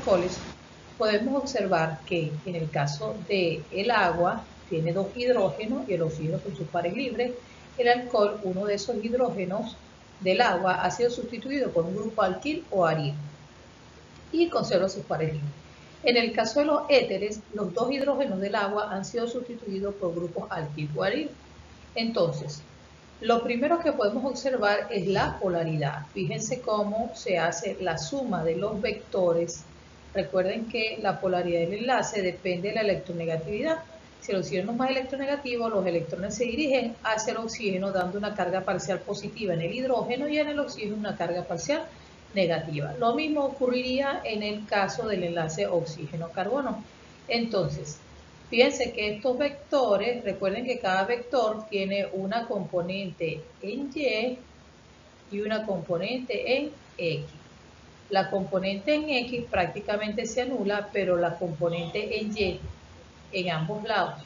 alcoholes, podemos observar que en el caso del agua tiene 2 hidrógenos y el oxígeno con sus pares libres. El alcohol, uno de esos hidrógenos del agua, ha sido sustituido por un grupo alquil o aril y conserva sus pares libres. En el caso de los éteres, los 2 hidrógenos del agua han sido sustituidos por grupos alquil o aril. Entonces, lo primero que podemos observar es la polaridad. Fíjense cómo se hace la suma de los vectores. Recuerden que la polaridad del enlace depende de la electronegatividad. Si el oxígeno es más electronegativo, los electrones se dirigen hacia el oxígeno dando una carga parcial positiva en el hidrógeno y en el oxígeno una carga parcial negativa. Lo mismo ocurriría en el caso del enlace oxígeno-carbono. Entonces, fíjense que estos vectores, recuerden que cada vector tiene una componente en Y y una componente en X. La componente en X prácticamente se anula, pero la componente en Y, en ambos lados,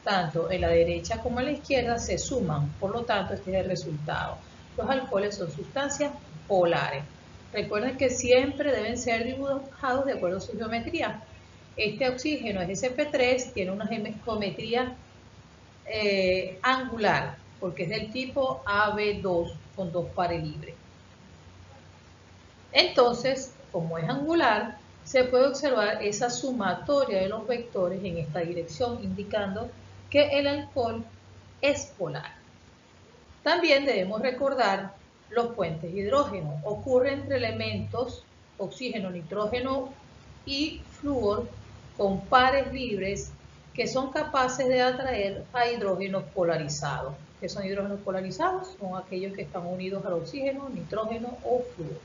tanto en la derecha como en la izquierda, se suman. Por lo tanto, este es el resultado. Los alcoholes son sustancias polares. Recuerden que siempre deben ser dibujados de acuerdo a su geometría. Este oxígeno es sp3, tiene una geometría angular, porque es del tipo AB2 con 2 pares libres. Entonces, como es angular, se puede observar esa sumatoria de los vectores en esta dirección, indicando que el alcohol es polar. También debemos recordar los puentes de hidrógeno. Ocurre entre elementos oxígeno, nitrógeno y flúor con pares libres que son capaces de atraer a hidrógenos polarizados. ¿Qué son hidrógenos polarizados? Son aquellos que están unidos al oxígeno, nitrógeno o flúor.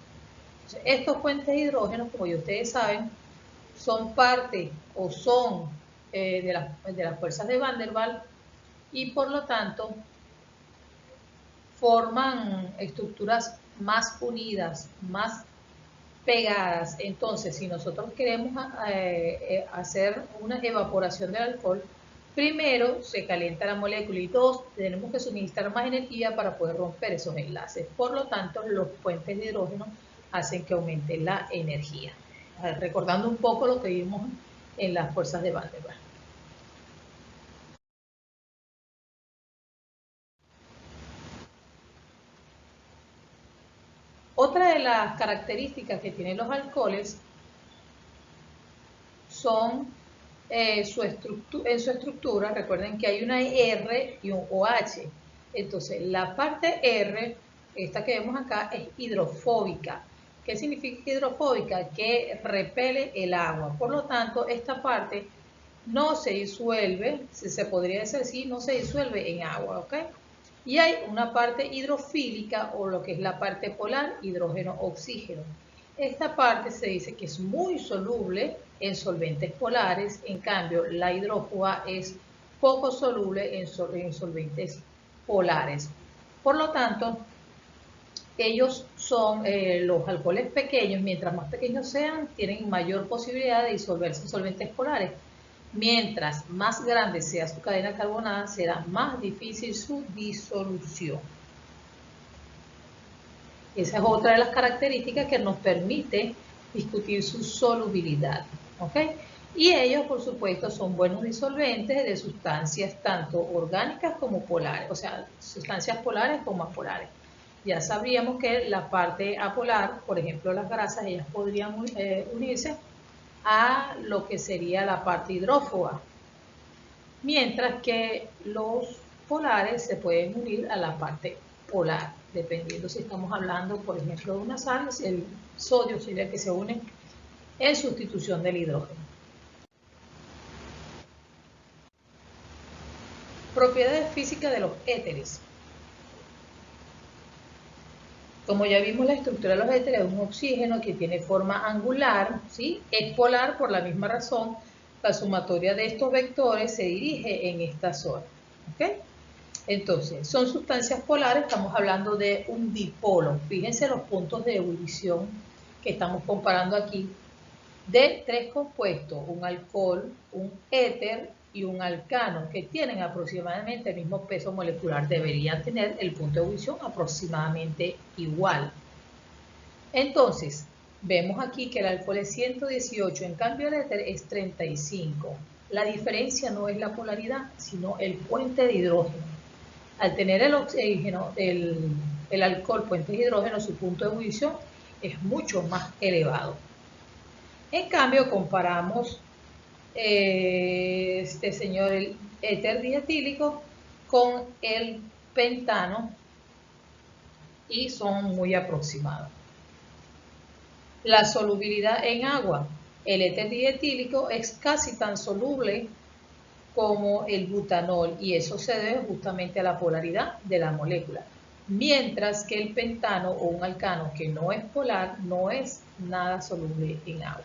Entonces, estos puentes de hidrógeno, como ya ustedes saben, son parte o son de las fuerzas de Van der Waals y por lo tanto forman estructuras más unidas, más pegadas. Entonces, si nosotros queremos hacer una evaporación del alcohol, primero se calienta la molécula y dos, tenemos que suministrar más energía para poder romper esos enlaces. Por lo tanto, los puentes de hidrógeno hacen que aumente la energía. Recordando un poco lo que vimos en las fuerzas de Van der Waals. Otra de las características que tienen los alcoholes son en su estructura. Recuerden que hay una R y un OH. Entonces, la parte R, esta que vemos acá, es hidrofóbica. ¿Qué significa hidrofóbica? Que repele el agua. Por lo tanto, esta parte no se disuelve, se podría decir así, no se disuelve en agua, ¿ok? Y hay una parte hidrofílica o lo que es la parte polar, hidrógeno-oxígeno. Esta parte se dice que es muy soluble en solventes polares, en cambio la hidrófuga es poco soluble en solventes polares. Por lo tanto, ellos son los alcoholes pequeños, mientras más pequeños sean, tienen mayor posibilidad de disolverse en solventes polares. Mientras más grande sea su cadena carbonada, será más difícil su disolución. Esa es otra de las características que nos permite discutir su solubilidad. ¿Ok? Y ellos, por supuesto, son buenos disolventes de sustancias tanto orgánicas como polares, o sea, sustancias polares como apolares. Ya sabríamos que la parte apolar, por ejemplo, las grasas, ellas podrían unirse a lo que sería la parte hidrófoba, mientras que los polares se pueden unir a la parte polar, dependiendo si estamos hablando, por ejemplo, de una sal, el sodio sería el que se une en sustitución del hidrógeno. Propiedades físicas de los éteres. Como ya vimos, la estructura de los éteres es un oxígeno que tiene forma angular, ¿sí? Es polar por la misma razón. La sumatoria de estos vectores se dirige en esta zona. ¿Ok? Entonces, son sustancias polares, estamos hablando de un dipolo. Fíjense los puntos de ebullición que estamos comparando aquí de 3 compuestos, un alcohol, un éter y un alcano, que tienen aproximadamente el mismo peso molecular, deberían tener el punto de ebullición aproximadamente igual. Entonces, Vemos aquí que el alcohol es 118, en cambio el éter es 35. La diferencia no es la polaridad, sino el puente de hidrógeno. Al tener el oxígeno, el alcohol puente de hidrógeno, su punto de ebullición es mucho más elevado. En cambio, comparamos el éter dietílico con el pentano y son muy aproximados. La solubilidad en agua. El éter dietílico es casi tan soluble como el butanol y eso se debe justamente a la polaridad de la molécula. Mientras que el pentano o un alcano que no es polar no es nada soluble en agua.